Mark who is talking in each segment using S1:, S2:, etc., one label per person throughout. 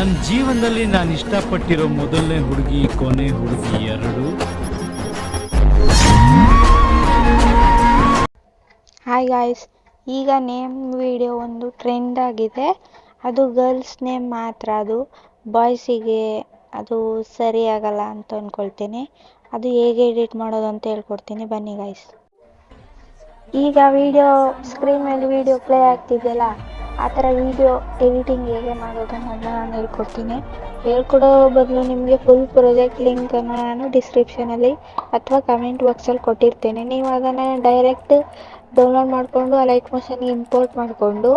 S1: ನನ್ನ ಜೀವನದಲ್ಲಿ ನಾನು ಇಷ್ಟಪಟ್ಟಿರೋ ಮೊದಲನೇ ಹುಡುಗಿ ಕೊನೆ ಹುಡುಗಿ ಎರಡು.
S2: ಹಾಯ್ ಗಾಯ್ಸ್, ಈಗ ನೇಮ್ ವಿಡಿಯೋ ಒಂದು ಟ್ರೆಂಡ್ ಆಗಿದೆ. ಅದು ಗರ್ಲ್ಸ್ ನೇಮ್ ಮಾತ್ರ, ಅದು ಬಾಯ್ಸಿಗೆ ಅದು ಸರಿ ಆಗಲ್ಲ ಅಂತ ಅಂದ್ಕೊಳ್ತೀನಿ. ಅದು ಹೇಗೆ ಎಡಿಟ್ ಮಾಡೋದು ಅಂತ ಹೇಳ್ಕೊಡ್ತೀನಿ, ಬನ್ನಿ ಗಾಯ್ಸ್. ಈಗ ವಿಡಿಯೋ ಸ್ಕ್ರೀನ್ ಮೇಲೆ ವಿಡಿಯೋ ಪ್ಲೇ ಆಗ್ತಿದೆಯಲ್ಲ, ಆ ಥರ ವಿಡಿಯೋ ಎಡಿಟಿಂಗ್ ಹೇಗೆ ಮಾಡೋದು ಅನ್ನೋದನ್ನ ನಾನು ಹೇಳ್ಕೊಡ್ತೀನಿ. ಹೇಳ್ಕೊಡೋ ಬದಲು ನಿಮಗೆ ಫುಲ್ ಪ್ರಾಜೆಕ್ಟ್ ಲಿಂಕನ್ನು ನಾನು ಡಿಸ್ಕ್ರಿಪ್ಷನಲ್ಲಿ ಅಥವಾ ಕಮೆಂಟ್ ಬಾಕ್ಸಲ್ಲಿ ಕೊಟ್ಟಿರ್ತೇನೆ. ನೀವು ಅದನ್ನು ಡೈರೆಕ್ಟ್ ಡೌನ್ಲೋಡ್ ಮಾಡಿಕೊಂಡು ಆ ಲೈಟ್ ಮೋಷನ್ಗೆ ಇಂಪೋರ್ಟ್ ಮಾಡಿಕೊಂಡು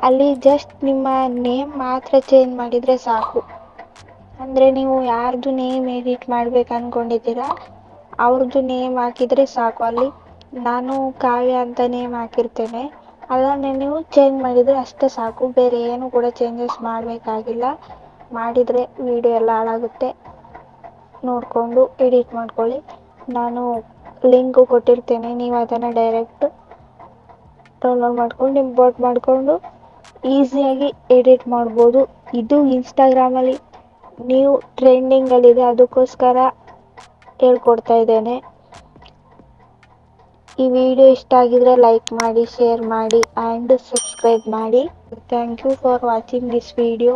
S2: ಅಲ್ಲಿ ಜಸ್ಟ್ ನಿಮ್ಮ ನೇಮ್ ಮಾತ್ರ ಚೇಂಜ್ ಮಾಡಿದರೆ ಸಾಕು. ಅಂದರೆ ನೀವು ಯಾರ್ದು ನೇಮ್ ಎಡಿಟ್ ಮಾಡ್ಬೇಕು ಅಂದ್ಕೊಂಡಿದ್ದೀರಾ ಅವ್ರದ್ದು ನೇಮ್ ಹಾಕಿದರೆ ಸಾಕು. ಅಲ್ಲಿ ನಾನು ಕಾವ್ಯ ಅಂತ ನೇಮ್ ಹಾಕಿರ್ತೇನೆ, ಅದನ್ನೇ ನೀವು ಚೇಂಜ್ ಮಾಡಿದರೆ ಅಷ್ಟೇ ಸಾಕು. ಬೇರೆ ಏನು ಕೂಡ ಚೇಂಜಸ್ ಮಾಡಬೇಕಾಗಿಲ್ಲ. ಮಾಡಿದರೆ ವಿಡಿಯೋ ಎಲ್ಲ ಹಾಳಾಗುತ್ತೆ. ನೋಡಿಕೊಂಡು ಎಡಿಟ್ ಮಾಡ್ಕೊಳ್ಳಿ. ನಾನು ಲಿಂಕು ಕೊಟ್ಟಿರ್ತೇನೆ, ನೀವು ಅದನ್ನು ಡೈರೆಕ್ಟ್ ಡೌನ್ಲೋಡ್ ಮಾಡ್ಕೊಂಡು ಇಂಪೋರ್ಟ್ ಮಾಡಿಕೊಂಡು ಈಸಿಯಾಗಿ ಎಡಿಟ್ ಮಾಡ್ಬೋದು. ಇದು ಇನ್ಸ್ಟಾಗ್ರಾಮಲ್ಲಿ ನೀವು ಟ್ರೆಂಡಿಂಗಲ್ಲಿದೆ, ಅದಕ್ಕೋಸ್ಕರ ಹೇಳ್ಕೊಡ್ತಾ ಇದ್ದೇನೆ. ಈ ವಿಡಿಯೋ ಇಷ್ಟ ಆಗಿದ್ರೆ ಲೈಕ್ ಮಾಡಿ, ಶೇರ್ ಮಾಡಿ ಆ್ಯಂಡ್ ಸಬ್ಸ್ಕ್ರೈಬ್ ಮಾಡಿ. Thank you for watching this video.